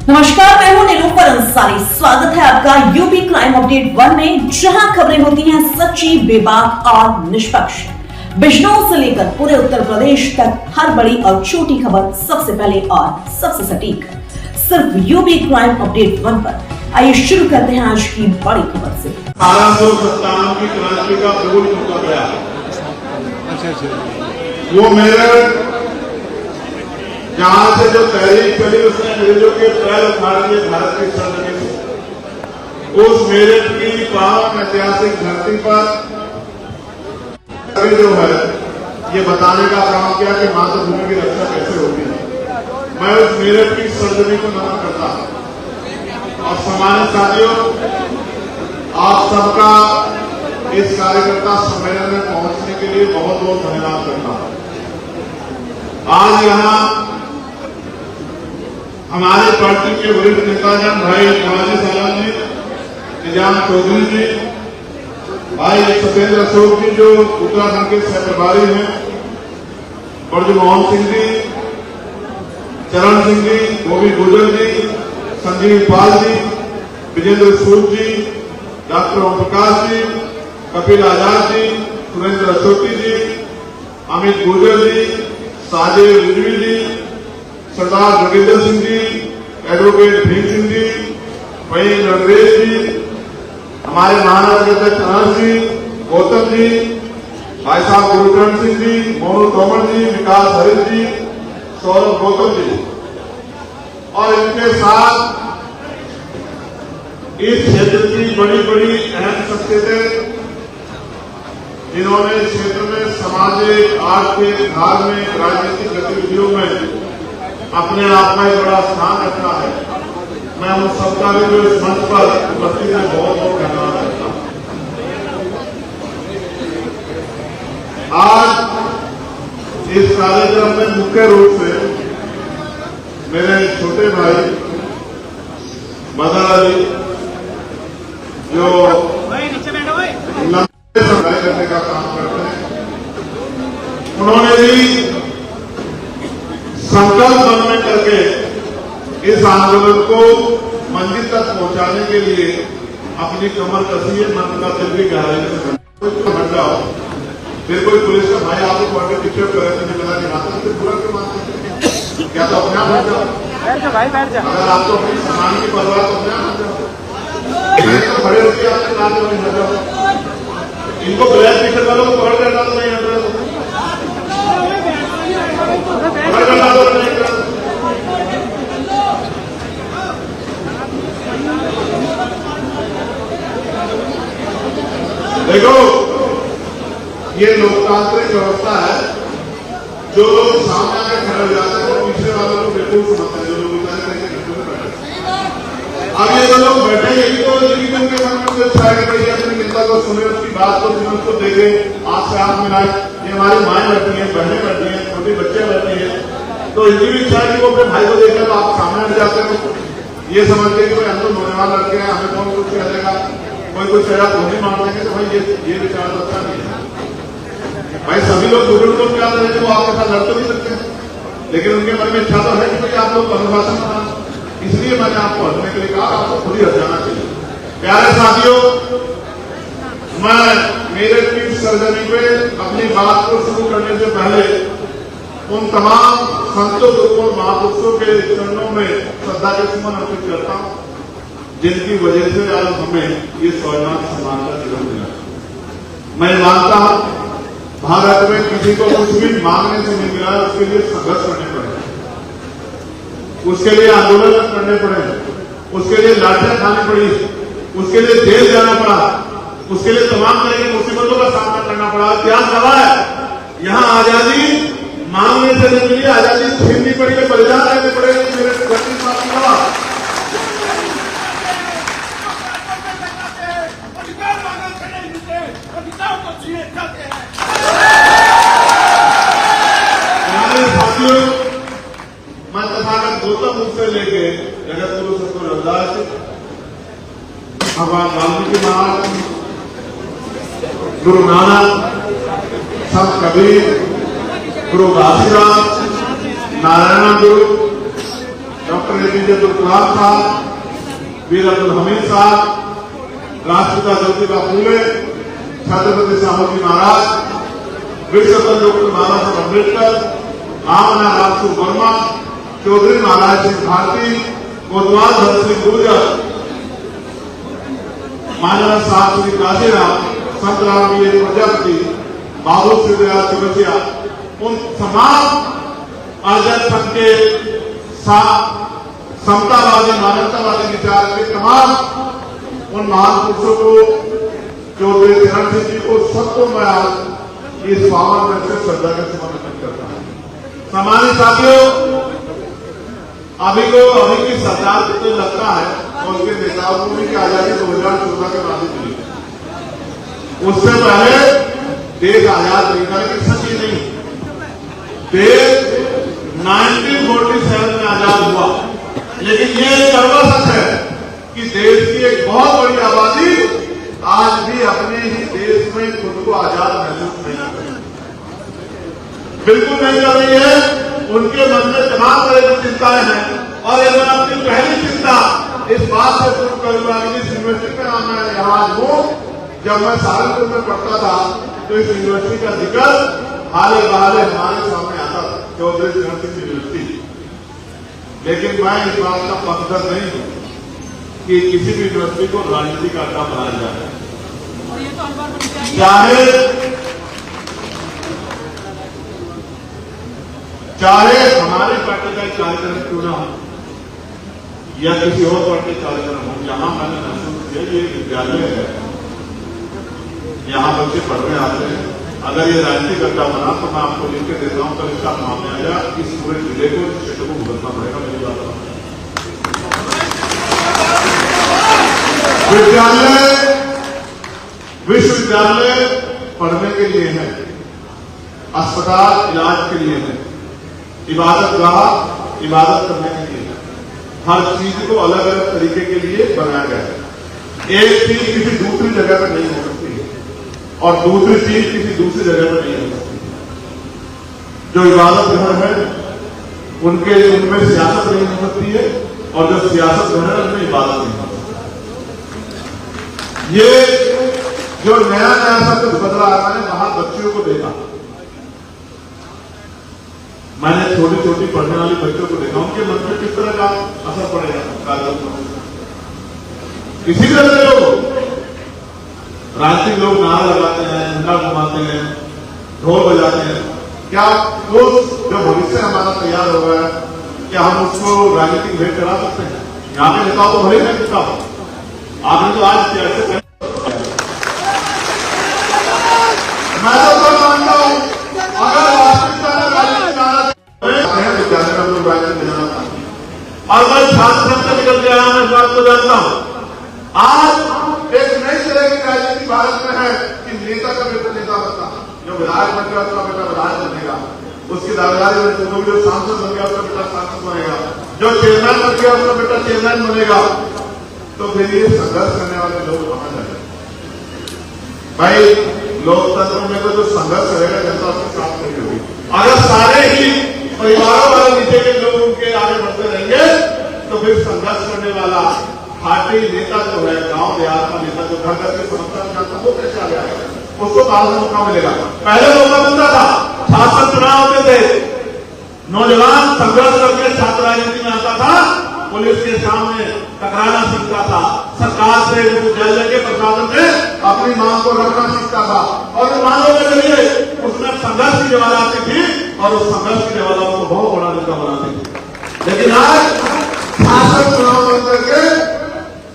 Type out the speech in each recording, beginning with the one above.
नमस्कार, मैं हूं निरूपा अंसारी। स्वागत है आपका यूपी क्राइम अपडेट 1 में, जहां खबरें होती हैं सच्ची, बेबाक और निष्पक्ष। बिजनौर से लेकर पूरे उत्तर प्रदेश तक हर बड़ी और छोटी खबर सबसे पहले और सबसे सटीक सिर्फ यूपी क्राइम अपडेट 1 पर। आइए शुरू करते हैं आज की बड़ी खबर से। 1857 की क्रांति का प्रभुल चुका गया। वो मेरे जहां से जो तहरीक चली उसने अंग्रेजों के पैर उखाड़ दिए भारत की सरजमीन से। उस मेरठ की पावन ऐतिहासिक धरती पर जो है ये बताने का काम किया कि मातृभूमि की रक्षा कैसे होती है। मैं उस मेरठ की सरजमीन को नमन करता हूं और सम्मानित साथियों, आप सबका इस कार्यकर्ता सम्मेलन में पहुंचने के लिए बहुत बहुत धन्यवाद करता हूं। आज यहाँ हमारे पार्टी के वरिष्ठ नेताजन भाई नवाजी सालाम जी, निजाम चौधरी जी, भाई सत्येंद्र अशोक जी जो उत्तराखंड के सह प्रभारी हैं, ब्रजमोहन सिंह जी, चरण सिंह जी, गोविंद गुर्जर जी, संजीव पाल जी, विजेंद्र सूद जी, डॉक्टर ओम प्रकाश जी, कपिल आजाद जी, सुरेंद्र अशोकी जी, अमित गुर्जर जी, साजिद रिजवी जी, सरदार जोगिंदर सिंह जी, एडवोकेट भीम सिंह जी, वही नरेश जी, हमारे महानगर अध्यक्ष अनंत जी, गौतम जी, भाई साहब गुरुकरण सिंह जी, मोनू तोमर जी, विकास हरित जी, सौरभ गौतम जी, और इनके साथ इस क्षेत्र की बड़ी बड़ी अहम शख्सियतें जिन्होंने इस क्षेत्र में सामाजिक, आर्थिक, धार्मिक, राजनीतिक गतिविधियों में अपने आप में एक बड़ा स्थान रखा है। मैं उन सबका भी जो इस मंच पर उपस्थित है बहुत बहुत धन्यवाद करता हूं। आज इस कार्यक्रम में मुख्य रूप से मेरे छोटे भाई मदन अली जो लंबे समय करने का काम करते हैं, उन्होंने भी संकल्प मन में करके इस आंदोलन को मंजिल तक पहुंचाने के लिए अपनी कमर कसी है, मन का दिल भी गहराई से हट जाओ। फिर कोई पुलिस का भाई आपको पॉइंट पिक्चर कर रहे थे, लगा कि हाथ से पूरा क्यों मानते क्या तो अपने आप हट जाओ भाई, बैठ जाओ। अगर आपको अपनी सम्मान की परवाह तो अपने आप हट जाओ, खड़े होकर आपके नाम में हट जाओ। इनको ब्लैक टिकट वालों को पकड़ करना तो नहीं हट रहा, पकड़ करना तो नहीं हट रहा। देखो, ये लोकतांत्रिक व्यवस्था है। जो लोग सामने आके खड़े हो जाते हैं वो पीछे वालों को बिल्कुल समझते हैं, जो लोग अब ये जो लोग बैठे यही तो उनके मन में कुछ आएगा, अपनी नेता को सुने, उसकी बात को सुने, उसको देखे, हाथ से हाथ मिलाए। ये हमारी माएँ बैठी हैं, बहनें बैठी हैं, छोटे बच्चे बैठे हैं, तो इनकी भी इच्छा है कि वो अपने भाई को देखें तो आप सामने हट जाते हैं। ये समझते कि हम तो नौजवान लड़के हैं, हमें कौन कुछ कह देगा, कोई कुछ कह रहा नहीं मान देंगे, तो भाई ये विचार अच्छा नहीं है। भाई सभी लोग बुजुर्ग लोग क्या करेंगे, वो आपके साथ लड़ तो नहीं सकते, लेकिन उनके मन में इच्छा तो है कि भाई आप लोग अनुशासन बना। इसलिए मैंने आपको हटने के लिए कहा, आपको खुद ही हट जाना चाहिए। प्यारे साथियों, मैं मेरे की सरजमी पे अपनी बात को शुरू करने से पहले उन तमाम संतों, गुरुओं, महापुरुषों के चरणों में श्रद्धा के सुमन अर्पित करता हूं, जिनकी वजह से आज हमें ये स्वाभिमान सम्मान का जीवन मिला। मैं मानता हूं भारत में किसी को कुछ भी मांगने से नहीं मिला, उसके लिए संघर्ष करने पड़े, उसके लिए आंदोलन करने पड़े, उसके लिए लाठियां खानी पड़ी, उसके लिए जेल जाना पड़ा, उसके लिए तमाम तरह की मुसीबतों का सामना करना पड़ा। इतिहास गवाह है, यहां आजादी मांगने से नहीं मिली, आजादी छीननी पड़ी है, बलिदान देने पड़े। मेरे साथियों, मैं तथागत गौतम बुद्ध से लेके जगत गुरु सतगुरु रविदास, भगवान वाल्मीकि महाराज, गुरु नानक, संत कबीर, गुरु घासीराम, नारायण गुरु, doctor doctor APJ Abdul Kalam साहब, वीर अब्दुल हमीद साहब, राष्ट्रपिता ज्योतिबा फूले, छत्रपति शाहू महाराज, विश्वकर्मा डॉक्टर बाबा साहब अम्बेडकर, आमना रामसू वर्मा, चौधरी महाराज सिंह भारती, कोतवाल भगत सिंह गुर्जर, मानव साहब श्री काशीराम, संत रामवीर प्रजापति, बाबू शिवराज चौरसिया, उन तमाम आजाद संघ के समतावादी मानवतावादी विचार के तमाम उन महान पुरुषों को, चौधरी चरण सिंह जी को, सबको मैं आज इस पावन वर्ष से श्रद्धा का समर्पित करता हूं। सामान्य साथियों, अभी की सरकार को तो लगता है और उनके नेताओं को भी कि आजादी 2014 के बाद मिली, उससे पहले देश आजाद नहीं था। लेकिन सच ही नहीं, देश 1947 में आजाद हुआ, लेकिन ये कड़वा सच है कि देश की एक बहुत बड़ी आबादी आज भी अपने ही देश में खुद को आजाद महसूस नहीं कर रही, बिल्कुल नहीं कर रही है। उनके मन में तमाम तरह की चिंताएं हैं और मैं अपनी पहली चिंता इस बात से शुरू करूंगा कि जिस यूनिवर्सिटी में मैं यहाँ हूं, जब मैं सहारनपुर में पढ़ता था तो इस यूनिवर्सिटी का जिक्र हाले बहाले हमारे सामने आता था, चौधरी चरण सिंह यूनिवर्सिटी। लेकिन मैं इस बात का पक्षधर नहीं हूं कि किसी भी यूनिवर्सिटी को राजनीति का अड्डा बनाया जाए, चाहे हमारे पार्टी का कार्यक्रम क्यों ना हो या किसी और पार्टी का कार्यक्रम हो। जहां मैंने महसूस किया ये विद्यालय है, यहाँ बच्चे पढ़ने आते हैं, अगर ये राजनीतिक अड्डा बना तो मैं आपको लिख के देता हूं, कल इसका मामला इस पूरे जिले को, इस क्षेत्र को भुगतना पड़ेगा। मेरी बात विश्वविद्यालय पढ़ने के लिए है, अस्पताल इलाज के लिए है, इबादत गाह इबादत करने के लिए, हर चीज को अलग अलग तरीके के लिए बनाया गया है। एक चीज किसी दूसरी जगह पर नहीं हो सकती है और दूसरी चीज किसी दूसरी जगह पर नहीं हो सकती है। जो इबादत घर है उनमें सियासत नहीं हो सकती है और जो सियासत घर है उनमें इबादत नहीं हो सकती। ये जो नया सब कुछ बदला है, मैंने वहां बच्चियों को देखा, मैंने छोटी छोटी पढ़ने वाली बच्चों को देखा, उनके मन पर किस तरह का असर पड़ेगा कार्यक्रम। इसी तरह से लोग राजनीतिक लोग नारा लगाते हैं, झंडा घुमाते हैं, ढोल बजाते हैं, क्या वो जो भविष्य हमारा तैयार हो रहा है, क्या हम उसको राजनीतिक भेंट करा सकते हैं? यहाँ के नेताओं को भले नहीं किया, आपने तो आज कैसे मैं तो मानता हूं अगर वास्तविकता में विद्यालय में लोग राजनीति में जाना था और मैं छात्र संघ से निकल के आया, मैं इस बात को जानता हूं। आज एक नई तरह की राजनीति भारत में है कि नेता का बेटा नेता बनता, जो विधायक बन गया उसका बेटा विधायक बनेगा, उसकी दावेदारी में जो सांसद बन गया उसका बेटा सांसद बनेगा, जो चेयरमैन बन गया उसका बेटा चेयरमैन बनेगा। तो फिर ये संघर्ष करने वाले लोग कहां जाएंगे? भाई लोकतंत्र में तो जो संघर्ष रहेगा जनता उसके साथ नहीं होगी। अगर सारे ही परिवारों वाले नीचे के लोग उनके आगे बढ़ते रहेंगे तो फिर संघर्ष करने वाला पार्टी नेता जो है, गांव देहात का नेता जो घर घर के समस्या करता है, वो कैसे आगे आएगा? उसको बाद में मौका मिलेगा। पहले मौका मिलता था, छात्र चुनाव होते थे, नौजवान संघर्ष करके छात्र राजनीति में आता था, पुलिस के सामने टकराना सीखता था, सरकार से विश्वविद्यालय के प्रशासन से अपनी मांग को रखना सीखता था और मांगों के जरिए उसमें संघर्ष की ज्वाला आती थी और उस संघर्ष की ज्वाला को बहुत बड़ा नेता बनाती थी। लेकिन आज शासन चुनाव बन करके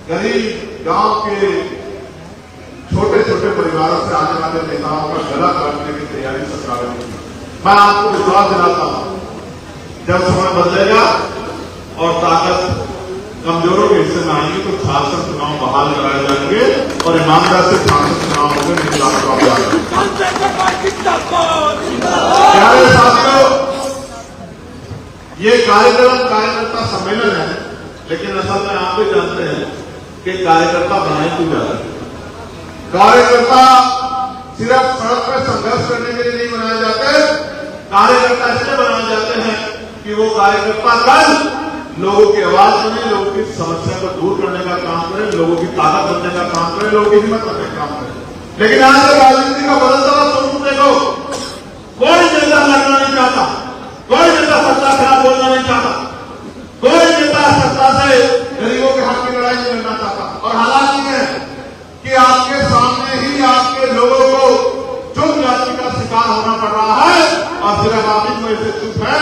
गरीब गांव के छोटे छोटे परिवारों से आने वाले नेताओं का गला काटने की तैयारी सरकार ने की। मैं आपको विश्वास दिलाता हूं, जब समय बदलेगा और ताकत कमजोरों के हिस्से में आएंगे तो शासन चुनाव बहाल कराए जाएंगे और ईमानदार से शासन चुनाव होंगे। प्यारे साथियों, ये कार्यक्रम कार्यकर्ता सम्मेलन है, लेकिन असल में आप भी जानते हैं कि कार्यकर्ता बनाए क्यों जाते हैं। कार्यकर्ता सिर्फ सड़क पर संघर्ष करने के लिए नहीं बनाए जाते, कार्यकर्ता इसलिए बनाए जाते हैं कि वो कार्यकर्ता कल लोगों की आवाज बने, लोगों की समस्या को दूर करने का काम करें, लोगों की ताकत बनने का काम करें, लोगों की हिम्मत बनने का काम करें। लेकिन आज तक राजनीति का बदलता हुआ स्वरूप देखो, कोई नेता लड़ना नहीं चाहता, कोई नेता सत्ता खिलाफ बोलना नहीं चाहता, कोई नेता सत्ता से गरीबों के हक की लड़ाई नहीं लड़ना चाहता। और हालात ये है कि आपके सामने ही आपके लोगों को चुप जाति का शिकार होना पड़ रहा है और सिर्फ आप ही में से चुप है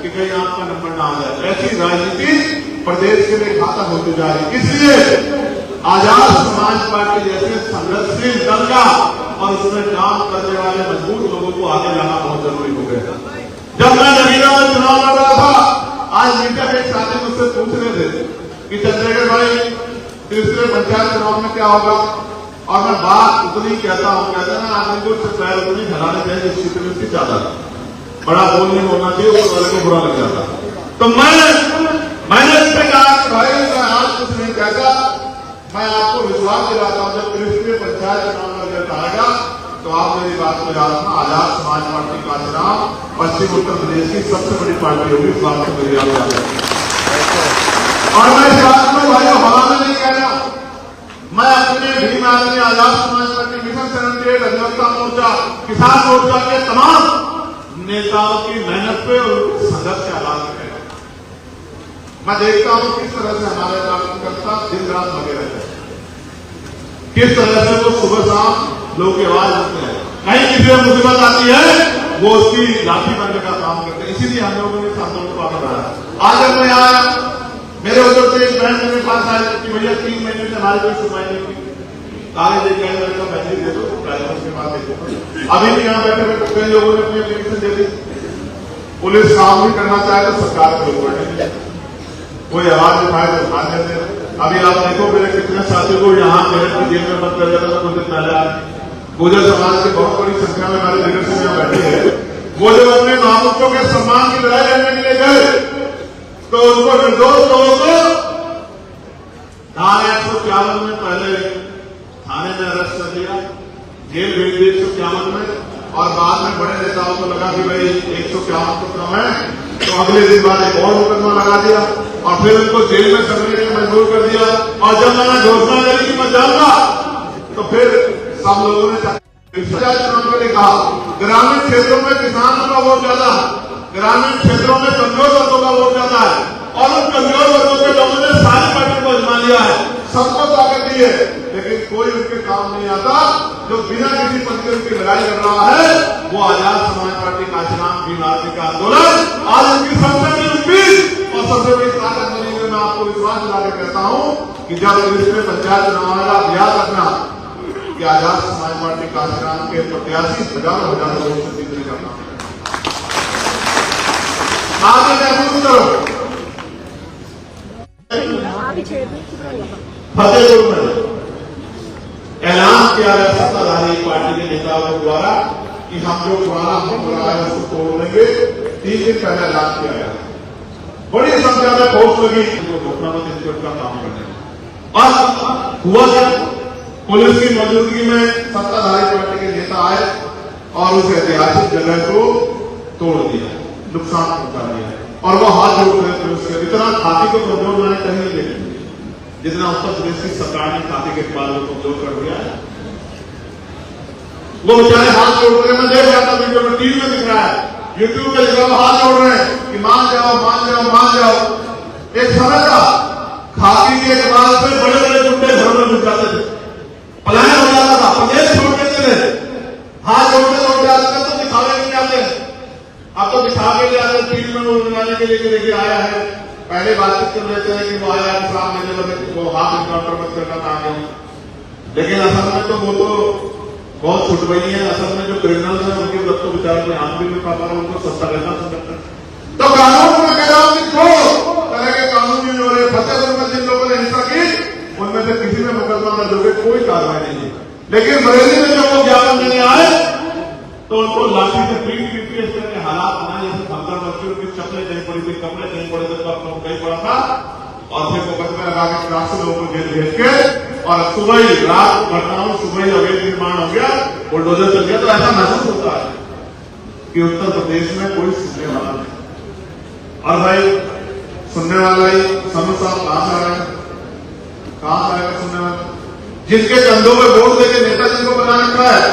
कि कहीं आपका नंबर ना आ जाए। ऐसी राजनीति प्रदेश के लिए घातक होती जा रही है। इसलिए आजाद समाज पार्टी जैसे संघर्षशील दल का और उसमें काम करने वाले मजबूत लोगों को आगे लाना बहुत जरूरी हो गया। जब मैं नगीना में चुनाव लड़ रहा था, आज मीडिया के एक साथी मुझसे पूछ रहे थे कि चंद्रशेखर भाई तीसरे पंचायत चुनाव में क्या होगा, और मैं बात उतनी कहता हूँ, कहते हैं ना आदमी को पैर उतनी ढलाने चाहिए जिसकी उसकी ज्यादा बड़ा बोल नहीं होना चाहिए, उस वाले को बुरा लग जाता। तो मैंने इससे कहा कि भाई मैं आज कुछ नहीं कहता, मैं आपको विश्वास दिलाता हूं जब तीसरे पंचायत चुनाव में रिजल्ट आएगा तो आप मेरी बात में याद रखना, आजाद समाज पार्टी का चुनाव पश्चिम उत्तर प्रदेश की सबसे बड़ी पार्टी होगी। इस बात को मेरी याद और मैं इस बात में भाई हवा में नहीं कह रहा, मैं अपने भीम आदमी आजाद समाज पार्टी मिशन 78 अधिवक्ता मोर्चा किसान मोर्चा के तमाम नेताओं की मेहनत पे और संघर्ष के आधार पर मैं देखता हूं किस तरह से हमारे कार्यकर्ता दिन रात लगे रहते हैं, किस तरह से वो सुबह शाम लोगों की आवाज रखते हैं, कहीं किसी में मुसीबत आती है वो उसकी लाठी बनने का काम करते हैं। इसीलिए हम लोगों ने आंदोलन को आगे बढ़ाया। आज जब मैं आया, मेरे उधर से एक बहन मेरे पास आए कि भैया 3 महीने से हमारी कोई सुनवाई नहीं की, कागज लेके आए, मैंने कहा मैसेज दे दो, ड्राइवर के पास देखो। अभी भी यहाँ बैठे बैठे कई लोगों ने अपनी एप्लीकेशन दे दी, पुलिस काम भी करना चाहे तो सरकार के लोग बैठे, कोई आवाज उठाए तो उठा देते। अभी आप देखो मेरे कितने साथियों को यहाँ मेरठ की जेल में बंद कर दिया था कुछ दिन पहले। गुर्जर समाज की बहुत बड़ी संख्या में हमारे लीडरशिप में बैठे हैं, वो जब अपने महापुरुषों के सम्मान की लड़ाई लड़ने के लिए गए तो उनको निर्दोष लोगों को धारा 151 में पहले थाने में अरेस्ट कर दिया, जेल भेज दी 151 में, और बाद में बड़े नेताओं को लगा कि भाई 151 तो कम है, तो अगले दिन बाद एक और मुकदमा लगा दिया और फिर उनको जेल में करने के लिए मजबूर कर दिया। और जब मैंने घोषणा करी कि मैं जाऊंगा तो फिर सब लोगों ने चुनाव में कहा ग्रामीण क्षेत्रों में किसानों का वोट ज्यादा है, ग्रामीण क्षेत्रों में कमजोर वर्गों का वोट ज्यादा है, और उन कमजोर वर्गों के लोगों ने सारी पार्टी को आजमा लिया है, सबको ताकत दी है, लेकिन कोई उनके काम नहीं आता। जो बिना किसी पंक्ति की लड़ाई कर रहा है वो आजाद समाज पार्टी का चुनाव भीम आदमी का आंदोलन आज उनकी सबसे बड़ी उम्मीद और सबसे बड़ी ताकत बनी हुई। मैं आपको विश्वास दिला के कहता हूं कि जब इसमें पंचायत चुनाव आएगा, आप याद रखना कि आजाद समाज पार्टी का चुनाव के प्रत्याशी हजारों लोगों से जीतने का काम आगे महसूस करो। फतेहपुर में ऐलान किया गया सत्ताधारी पार्टी के नेताओं के द्वारा कि हम जो पुराना हम रहा है उसको तोड़ देंगे। 3 दिन पहले ऐलान किया गया, बड़ी संख्या में फोर्स लगी घटनापत इंस्टीट्यूट का काम करने में। और हुआ क्या, पुलिस की मौजूदगी में सत्ताधारी पार्टी के नेता आए और उस ऐतिहासिक जगह को तोड़ दिया, नुकसान पहुंचा दिया, और वो हाथ जोड़ रहे थे उसके। इतना खाती को कमजोर मैंने कहीं नहीं देखी जितना उत्तर प्रदेश की सरकार ने खाती के बाद को कमजोर कर दिया है। वो बेचारे हाथ जोड़ रहे हैं, मैं देख रहा था वीडियो में, टीवी में दिख रहा है, यूट्यूब पे लिखा हाथ जोड़ रहे हैं कि मान जाओ मान जाओ मान जाओ। एक समय था खाकी के बाद से बड़े बड़े गुंडे घर में घुस जाते थे, पलायन हो जाता था, प्रदेश छोड़ देते थे, हाथ जोड़ते जोड़ते आजकल तो दिखावे नहीं आते, अब तो दिखा के ले आते टीवी में बनाने के लिए लेके आया है। पहले बातचीत कर लेते हैं कि वो आया इस्लाम में वो हाथ इनकाउंटर मत करना था, लेकिन असल में तो वो तो बहुत छुट गई है। असल में जो क्रिमिनल्स हैं उनके वक्त तो बेचारे कोई आम भी नहीं पा रहा, उनको सस्ता रहना सकता है। तो कानून में खिलाफ दो तरह के कानून जो हो रहे, फतेहपुर में जिन लोगों ने हिंसा की उनमें से किसी में मुकदमा दर्ज हो गया, कोई कार्रवाई नहीं है। लेकिन बरेली में जब वो ज्ञापन देने आए तो उनको लाठी से पीट पीट के इस तरह के हालात बनाए जैसे 15 बच्चों की चप्पलें कहीं पड़ी थी, कपड़े कहीं पड़े थे, तो कहीं पड़ा था, और फिर मुकदमे लगा के ट्रक से लोगों को जेल भेज के, और सुबह ही रात घटनाओं सुबह ही अवैध निर्माण हो गया, बुलडोजर चल गया। तो ऐसा महसूस होता है कि उत्तर प्रदेश में कोई सुनने वाला नहीं। और भाई सुनने वाला ही समझ साहब कहां से आएगा, कहां से आएगा सुनने वाला? जिनके कंधों पे वोट देके नेता जिनको बनाने का है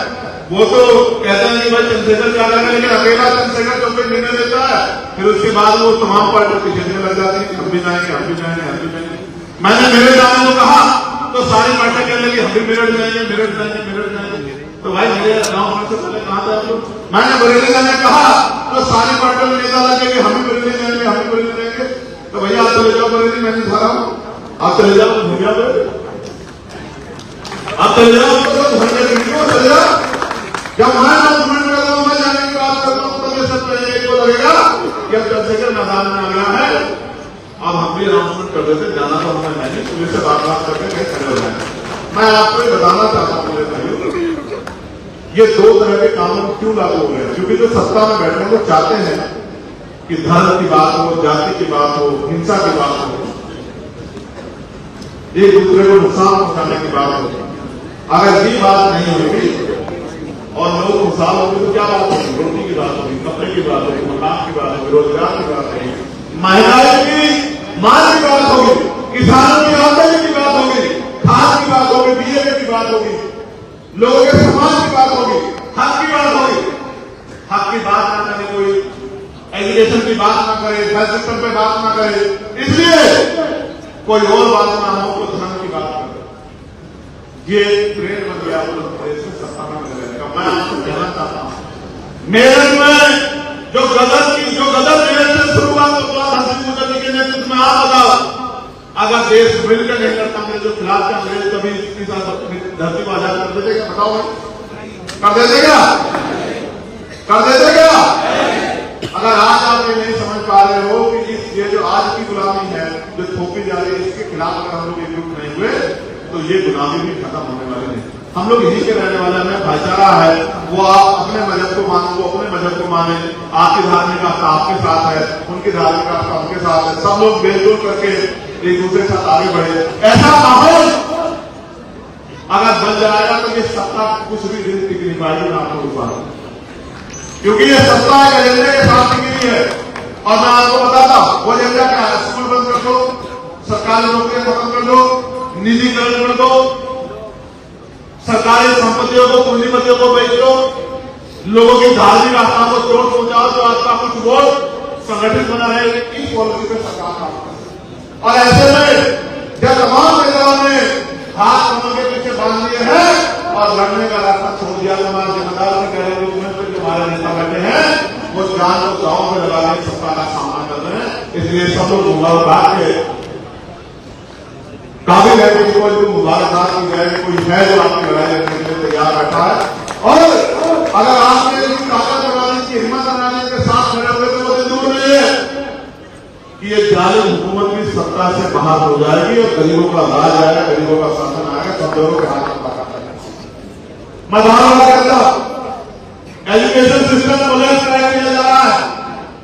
वो तो कहता है कि भाई चंद्रशेखर ज्यादा है, लेकिन अकेला चंद्रशेखर जो कोई निर्णय लेता है फिर उसके बाद वो तमाम पार्टियों के झेलने लग जाती है, हम भी जाएंगे हम भी जाएंगे हम भी जाएंगे। मैंने मेरे जाने को कहा तो सारी पार्टियां कहने लगी हम भी मेरठ जाएंगे मेरठ जाएंगे मेरठ जाएंगे। तो भाई मेरे गाँव से पहले कहाँ था आप लोग? मैंने बरेली जाने कहा तो सारी पार्टियों में नेता लगे कि हम भी बरेली जाएंगे हम भी बरेली जाएंगे। तो भैया आप चले जाओ बरेली, मैं नहीं खा रहा हूँ, आप चले जाओ भैया आप चले जाओ चले जाओ। जब मैं अनाउंसमेंट कर रहा हूं, मैं जाने की बात कर रहा हूं तो ये सब कहेंगे को लगेगा कि अब चंद्रशेखर मैदान में आ गया है, अब हम भी अनाउंसमेंट कर देते, जाना तो हमें नहीं, पुलिस से बात करके कहीं खड़े हो जाए। मैं आपको ये बताना चाहता हूं मेरे भाइयों, ये दो तरह के कानून क्यों लागू हो गए? क्योंकि जो सत्ता में बैठे वो चाहते हैं कि धर्म की बात हो, जाति की बात हो, हिंसा की बात हो, एक दूसरे को नुकसान पहुंचाने की बात हो। अगर ये बात नहीं होगी और लोग खुशहाल होंगे तो क्या बात होगी? रोटी की बात होगी, कपड़े की बात होगी, मकान की बात होगी, रोजगार की बात होगी, महिलाओं की मांग की बात होगी, किसानों की आमदनी की बात होगी, खाद की बात होगी, बीजेपी की बात होगी, लोगों के समाज की बात होगी, हक की बात होगी। हक की बात ना करे कोई, एजुकेशन की बात ना करे, हेल्थ सिस्टम पे बात ना करे, इसलिए कोई और बात ना हो तो धर्म की बात करे। ये ट्रेंड बन गया उत्तर प्रदेश में सत्ता में रहने का। मैं आपको कहना चाहता हूं मेरठ में जो गदर मेरठ से शुरू हुआ तो हसीन मुदर्री के नेतृत्व में आप बताओ, अगर देश मिलकर नहीं करता अंग्रेजों के खिलाफ, अंग्रेज कभी इसके साथ धरती को आजाद कर देते क्या? बताओ कर देते क्या? कर देते क्या? अगर आज आप ये नहीं समझ पा रहे हो कि ये जो आज की गुलामी है जो थोपी जा रही है, इसके खिलाफ अगर हम लोग एकजुट नहीं हुए तो ये गुलामी भी खत्म होने वाली नहीं। हम लोग यहीं के रहने वाले हैं, भाईचारा है, वो आप अपने मजहब को मानो, वो अपने मजहब को माने, आपकी धार्मिक आस्था आपके साथ है, उनकी धार्मिक आस्था उनके साथ है, सब लोग मेलजोल करके एक दूसरे के साथ आगे बढ़े। ऐसा माहौल अगर बन जाएगा तो ये सत्ता कुछ भी दिन टिक नहीं पाएगी ना आपको रुका, क्योंकि ये सत्ता एक एजेंडे के साथ टिकी है। और मैं आपको बताता हूं वो एजेंडा क्या है? स्कूल बंद कर दो, सरकारी नौकरियां खत्म कर दो, निजीकरण कर दो, सरकारी संपत्तियों को पूंजीपतियों को बेच दो, लोगों की धार्मिक आस्था को चोट पहुंचाओ तो आपका कुछ वोट संगठित बना रहे। इस पॉलिसी पे सरकार काम करे। और ऐसे में जब तमाम नेताओं ने हाथ कमर के पीछे बांध दिए हैं और लड़ने का रास्ता छोड़ दिया, हमारे जिम्मेदार से कह रहे हैं जो हमारे नेता बैठे हैं वो जान को गांव में लगा के सत्ता का सामना कर रहे हैं। इसलिए सब लोग मुबारकबाद के काबिल है कि कोई मुबारकबाद की जाए, कोई है जो आपकी लड़ाई लड़ने के लिए तैयार बैठा है। और अगर आपने ताकत बनाने की हिम्मत बनाने के साथ खड़े हुए तो वो दिन दूर नहीं है कि ये जालिम हुकूमत की सत्ता से बाहर हो जाएगी और गरीबों का राज आएगा, गरीबों का शासन आएगा, कमजोरों के हाथ में पकड़ जाएगा। मैं बार-बार कहता हूं एजुकेशन सिस्टम को लेकर ट्राई किया जा रहा है।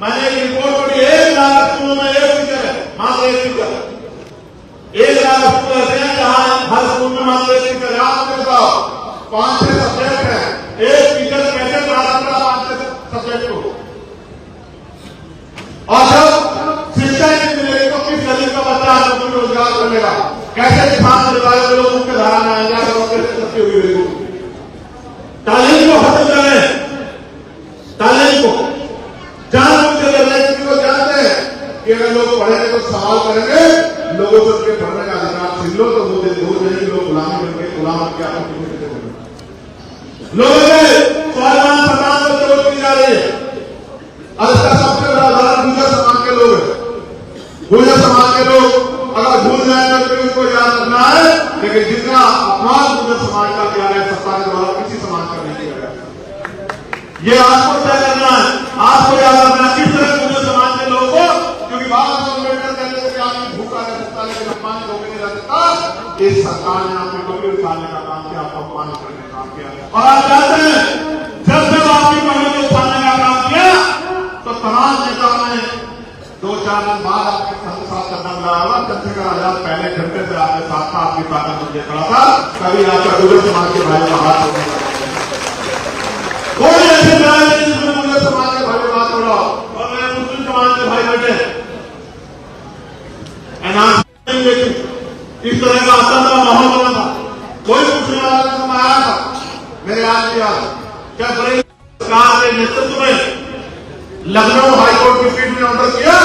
मैंने एक रिपोर्ट पढ़ी, 1 लाख स्कूलों में एक टीचर है, मात्र एक टीचर, 1 लाख स्कूल ऐसे हैं जहां हर स्कूल में मात्र एक टीचर है। आप मुझे बताओ 5-6 सब्जेक्ट है, एक टीचर कैसे पढ़ा सकता 5-6 सब्जेक्ट को? और जब शिक्षा ही नहीं मिलेगी तो किस गरीब का बच्चा नौकरी रोजगार कर लेगा? कैसे किसान परिवार के लोग मुख्य धारा में आएंगे और कैसे सस्ती होगी गरीबों की? तालीम को खत्म करें, तालीम को जानबूझ के कर रहे हैं क्योंकि वो जानते हैं कि अगर लोग पढ़ेंगे तो सवाल करेंगे, लोगों से उनके पढ़ने का अधिकार छीन लो तो वो दूर नहीं, लोग गुलामी करके गुलाम करके आपको किसी करेंगे। लोगों से स्वाभिमान सम्मान को चोट की जा रही है। अब इसका सबसे बड़ा उदाहरण गुर्जर समाज के लोग हैं। गुर्जर समाज के लोग अगर भूल जाएंगे तो उनको याद रखना है, लेकिन जितना अपमान गुर्जर समाज का किया है सत्ता के द्वारा किसी समाज का नहीं किया गया। ये आपको तय करना है, आपको याद रखना है किस तरह गुर्जर समाज के लोगों को, क्योंकि बाबा साहब अम्बेडकर कहते थे कि आपकी भूखा रह सकता लेकिन अपमान होकर नहीं रह सकता। इस सरकार ने आपको कभी उठाने का काम किया, आपको अपमान करने का काम किया। और आप जानते हैं जब आपकी कमी को उठाने का काम किया तो तमाम नेताओं ने 2-4 दिन बाद आपके साथ कदम लगाया। चंद्रशेखर आजाद पहले घंटे से आपके साथ था, आपकी ताकत मुझे खड़ा था, कभी आपका गुर्जर समाज के भाई का हाथ होने लगा। कोई ऐसे नहीं जिसमें गुर्जर समाज के भाई बात हो रहा और मैं मुस्लिम समाज के भाई बैठे फाइनेंस नहीं देखी, इस तरह का आता था माहौल बना था, कोई पूछने वाला नहीं। मैं आया था, मेरे आज किया क्या बड़े सरकार के नेतृत्व में लखनऊ हाईकोर्ट की पीठ ने ऑर्डर किया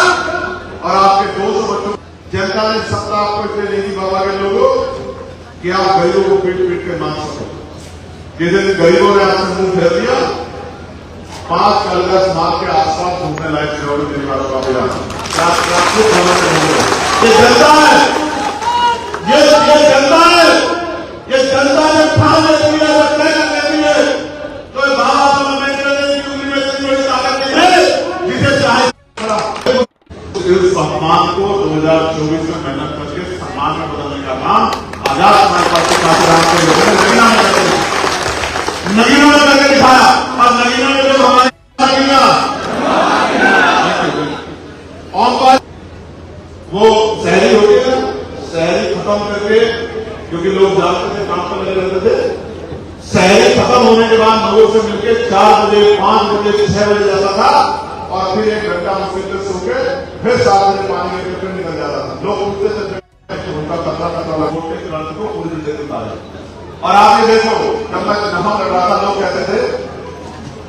और आपके 200 बच्चों जनता ने सत्ता आपको इसलिए नहीं दी बाबा के लोगों कि आप गरीबों को पीट पीट के मार सको। जिस दिन गरीबों ने आपसे मुंह फेर दिया, 5 कलगस मार के आसपास घूमने लायक करोड़ों परिवारों का अभियान ये जनता है, ये जनता है, ये जनता ने ठान लेती है, तय कर लेती है। तो बाबा साहब अम्बेडकर की उंगली में इतनी बड़ी ताकत नहीं है जिसे चाहे इस सम्मान को 2024 में मेहनत करके सम्मान में बदलने का काम आजाद समाज पार्टी काशीराम के लोगों ने नगीना में करके दिखाया। और नगीना में जो हमारे वो शहरी हो गया, शहरी खत्म करके, क्योंकि लोग जाते थे काम पर लगे रहते थे, शहरी खत्म होने के बाद लोगों से मिलकर 4 बजे 5 बजे 6 बजे जाता था और फिर 1 घंटा मुश्किल से सो के फिर 7 बजे पानी में फिर निकल जाता था। लोग उठते थे, उनका कतरा को पूरी जिंदगी उतारे। और आप ये देखो, जब मैं नफा कर रहा था, लोग कहते थे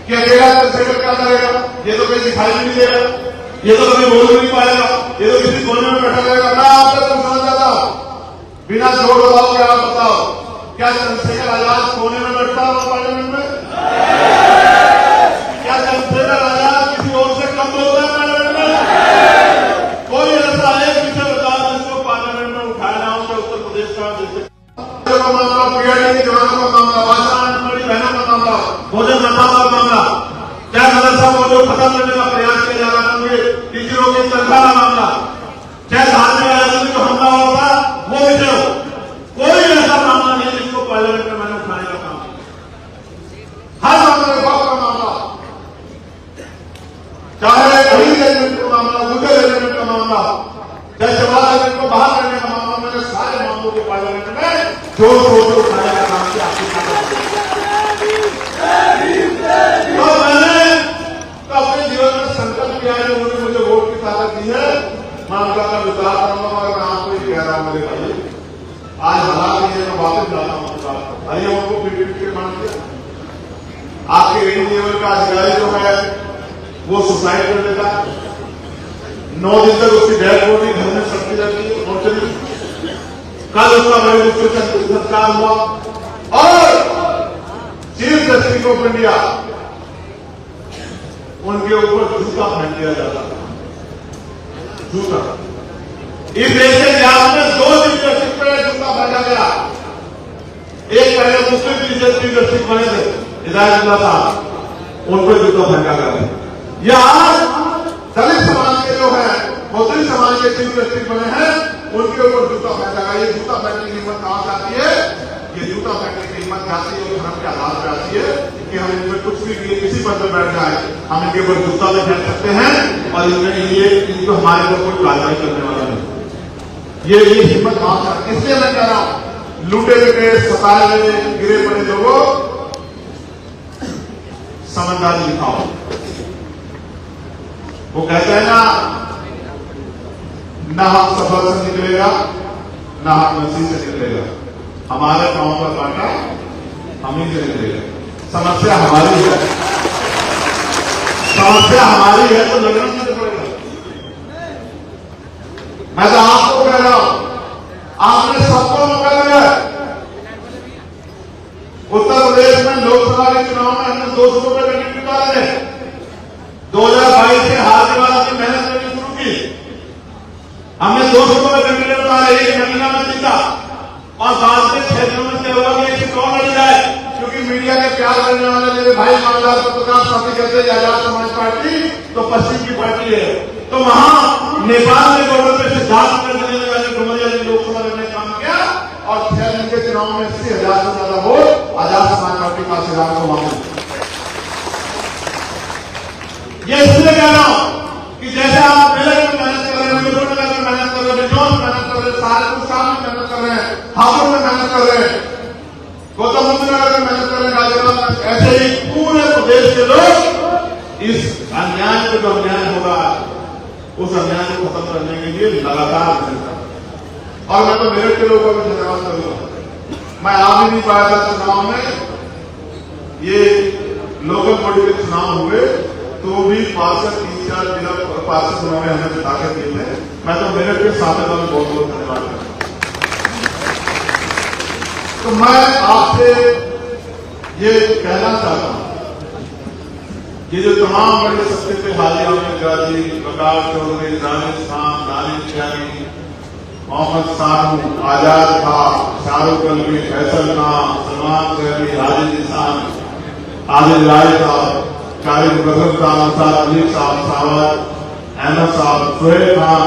कि अकेला चंद्रशेखर क्या करेगा, ये तो कहीं दिखाई नहीं देगा, ये तो कभी बोल नहीं पाएगा, ये तो किसी कोने में बैठा रहेगा। मैं आपसे समझ जाता हूं, बिना जोड़ बताओ कि आप बताओ, क्या चंद्रशेखर आजाद कोने में बैठता है पार्लियामेंट में? क्या चंद्रशेखर आजाद किसी और से कम बोलता है पार्लियामेंट में? कोई ऐसा है जिसे बता जिसको पार्लियामेंट में उठाया ना हो, उत्तर प्रदेश का मामला, पीआईडी के जवानों का मामला, बड़ी बहनों का मामला, भोजन नफा का मामला, क्या मदरसा को जो खत्म करने का प्रयास किया जा रहा है, टीचरों की तनख्वाह का मामला, चाहे धार्मिक आयोजन जो हमला होगा वो विषय हो, कोई ऐसा मामला नहीं जिसको पार्लियामेंट में मैंने उठाने का काम किया। हर मामले का मामला, चाहे अहिल रेजिमेंट का मामला, गुजर रेजिमेंट का मामला, चाहे जवाहर रेजिमेंट को बाहर करने का मामला, मैंने सारे मामलों को पार्लियामेंट में जोर शोर से उठाने का काम किया। तो मैंने तो अपने जीवन में संकल्प किया है, उन्होंने मुझे वोट की ताकत दी है, मैं उनका मैं विचार करूंगा। और मैं आपको ही कह रहा हूं मेरे भाई, आज हालात नहीं है, मैं वापस जाता हूं। भाई उनको पीट पीट के मान दिया। आपके एडी लेवल का अधिकारी जो है वो सुसाइड कर देता है, 9 दिन तक उसकी डेथ बॉडी घर में सड़ती रहती है, मोर्चरी। कल उसका बड़े मुश्किल से संस्कार हुआ और चीफ जस्टिस ऑफ इंडिया उनके ऊपर जूता फेंक दिया जाता था, जूता। इस देश के इतिहास में 2 चीफ जस्टिस पर जूता फेंका गया। एक पहले मुस्लिम चीफ जस्टिस बने थे हिदायतुल्लाह साहब, उन पर जूता फेंका गया। यह आज दलित समाज के जो है मुस्लिम समाज के चीफ जस्टिस बने हैं, उनके ऊपर जूता फेंका गया। ये जूता फेंकने की हिम्मत कहां से आती है? ये जूता फेंकने की हिम्मत आती है और धर्म के आधार पर आती है कि हम इनमें कुछ भी किसी पद पर बैठ जाए, हम इनके ऊपर जूता में फेंक सकते हैं और इनको हमारे ऊपर कोई कार्रवाई करने वाला नहीं। ये हिम्मत कहां से आती है? इसलिए मैं कह रहा हूं, लूटे लुटे सताए हुए गिरे पड़े लोगों, समझदारी दिखाओ। वो कहते हैं ना हम सफर से निकलेगा, ना हम नसीब से निकलेगा, हमारे पांव का कांटा हम ही से निकलेगा। समस्या हमारी है, समस्या हमारी है तो लड़ना नहीं पड़ेगा। मैं तो आपको कह रहा हूं, आपने सबको मौका दिया है। उत्तर प्रदेश में लोकसभा के चुनाव में हमने 200 रुपए का टिकट निकाले, 2022 के हार के बाद अपनी मेहनत करनी शुरू की। हमने 200 रुपए का टिकट निकाले, 1 महीना में जीता और बाद में 6 दिनों में तय हुआ कि एक कौन लड़ जाए, क्योंकि मीडिया के प्यार करने वाले मेरे भाई ईमानदार पत्रकार साथी कहते हैं आजाद समाज पार्टी तो पश्चिम की पार्टी है। तो वहां नेपाल ने गवर्नर पे सिद्धांत कर देने वाले डुमरिया ने लोकसभा में काम किया और 6 दिन के चुनाव में 80,000 से ज्यादा वोट आजाद समाज पार्टी काशीराम को मांगे। ये इसलिए कह रहा हूं कि जैसे आप मेले में मेहनत कर रहे हैं, नगर में मेहनत कर रहे हैं, बिजनौर में मेहनत कर रहे हैं, सहारनपुर शाम में मेहनत कर रहे हैं, हापुड़ में मेहनत कर रहे हैं, गौतम बुद्ध नगर में मेहनत कर रहे हैं, गाजियाबाद में, ऐसे ही पूरे प्रदेश के लोग इस अन्याय को जो अन्याय होगा उस अन्याय को खत्म करने के लिए लगातार मेहनत कर रहे हैं। और मैं तो मेरठ के लोगों का भी धन्यवाद करूंगा। मैं आ भी नहीं पाया था चुनाव में, ये लोकल बॉडी के चुनाव हुए तो भी पार्षद 3-4 जिला पार्षद उन्होंने हमें जिता के दिए थे। मैं तो मेरठ के साथ बहुत बहुत धन्यवाद करता हूं। तो मैं आपसे ये कहना चाहता हूं कि जो तमाम बड़े सत्ते पे हालिया में गाजी, प्रकाश चौधरी, राजस्थान, दानिश यानी, मोहम्मद सानू, आजाद खां, शाहरुख अलवी, फैसल खान, सलमान खैरी, हाजिर निशान, आदिल राय साहब, कारिम गजब साहब, अली साहब, सावत अहमद साहब, सुहेल खान,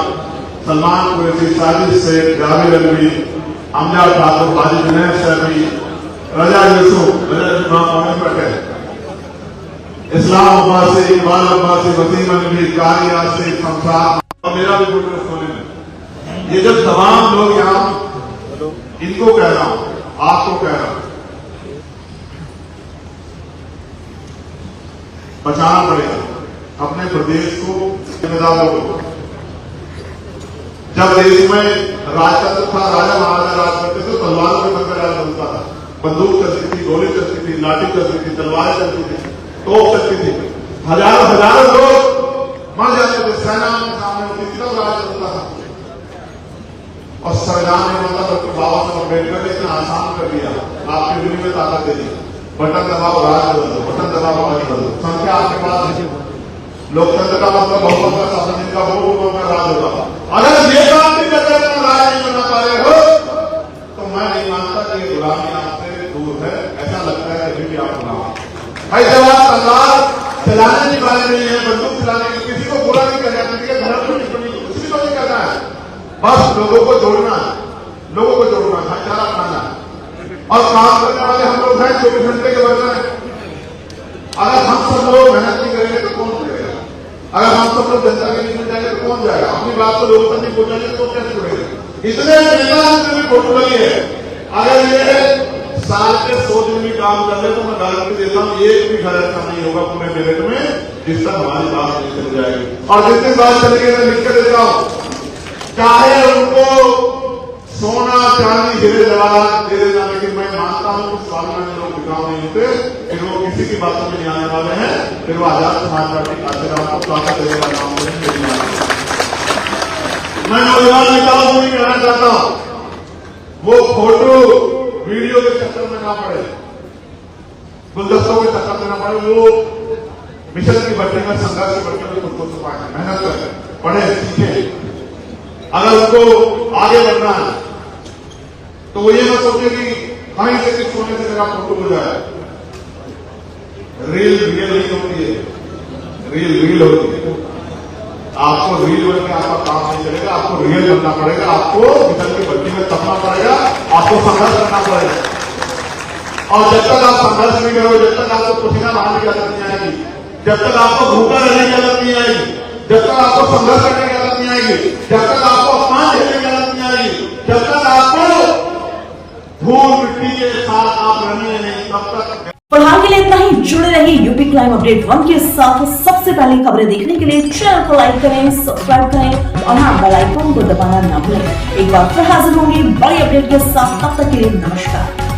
सलमान कुरैशी, साजिद शेख, जावेद अलवी, अमजद ठाकुर, हाजी जुनैद सैफी, रजा यूसुफ, पटेल, इस्लामाबाद से इकबाल अब्बासी, वसीम अलवी, कारिया से शमशाद और मेरा भी फोटो सोने में। ये जब तमाम लोग यहाँ, इनको कह रहा हूं, आपको कह रहा हूं, बचाना पड़ेगा अपने प्रदेश को, जिम्मेदार लोगों को। जब देश में राजतंत्र था, राजा महाराजा राज करते थे, तलवारों के बंकर राज बनता था, बंदूक चलती थी, गोली चलती थी, लाठी चलती थी, तलवारें चलती थी, तोप चलती थी, हजारों लोग मर जाते थे, सेना के सामने होती थी, तब राज चलता था। और संविधान ने मतलब डॉक्टर बाबा साहब अम्बेडकर ने इतना आसान कर दिया, आपकी दिल्ली में ताकत दे दी, बटन दबाओ राज बदलो, बटन दबाओ राज बदलो, संख्या आपके पास है। लोकतंत्र का मतलब बहुमत का शासन, जिनका बहुमत का राज होगा। अगर ये काम भी करके राज नहीं बना पा रहे हो तो मैं नहीं मानता कि गुलामी आपसे दूर है, ऐसा लगता है अभी भी आप गुलाम। भाई जब आप तलवार चलाने के बारे में है, बंदूक चलाने की, किसी को बुरा नहीं करना, किसी के धर्म को किसी को नहीं करना है, बस लोगों को जोड़ना है, लोगों को जोड़ना, भाईचारा बनाना है। और काम करने वाले हम लोग हैं, 24 घंटे के वर्कर हैं। अगर हम सब लोग मेहनत नहीं करेंगे तो कौन करेगा? अगर हम सब लोग जनता के बीच में जाएंगे तो कौन जाएगा? अपनी बात को लोगों तक नहीं पहुंचाएंगे तो कैसे जुड़ेगा? इतने नेता भी फोटो लगी है, अगर ये साल के 100 दिन भी काम कर ले तो मैं गारंटी देता हूं एक भी घर ऐसा नहीं होगा पूरे मेरठ में जिस तक हमारी बात नहीं चल जाएगी। और जितनी बात चलेगी मैं लिख के देता हूं, चाहे उनको सोना चांदी हीरे जवाहरात दे देना, लेकिन मैं मानता हूं कि स्वाभिमानी लोग बिकाऊ नहीं होते, फिर वो किसी की बातों में नहीं आने वाले हैं, फिर वो आजाद समाज पार्टी कार्यक्रम को स्वागत देने का काम करेंगे। मैं नौजवान नेताओं को भी कहना चाहता हूं, वो फोटो वीडियो के चक्कर में ना पड़े, गुलदस्तों के चक्कर में ना पड़े, वो मिशन की भर्ती में संघर्ष की भर्ती में खुद को छुपाए, मेहनत करें, पढ़े सीखे। अगर उनको आगे बढ़ना है तो वो ये मत सोचे कि कहीं से किस सोने से मेरा फोटो हो जाए। रील रियल नहीं होती है, रील होती है। आपको रील बन के आपका काम नहीं चलेगा, आपको रियल बनना पड़ेगा, आपको मिशन की भर्ती में तपना पड़ेगा, आपको संघर्ष करना पड़ेगा। और जब तक आप संघर्ष नहीं करोगे, जब तक आपको पसीना बहाने की आदत नहीं आएगी, जब तक आपको भूखा रहने की आदत नहीं आएगी, जब तक आपको संघर्ष करने की आदत नहीं आएगी, जब तक आपको अपमान झेलने की आदत नहीं आएगी, जब तक आपको धूल मिट्टी के साथ आप रहने नहीं, तब तक। फिलहाल के लिए इतना ही। जुड़े रहिए यूपी क्राइम अपडेट 1 के साथ। सबसे पहले खबरें देखने के लिए चैनल को लाइक करें, सब्सक्राइब करें और हाँ, बेल आइकन को दबाना ना भूलें। एक बार फिर हाजिर होंगे बड़ी अपडेट के साथ, तब तक के लिए नमस्कार।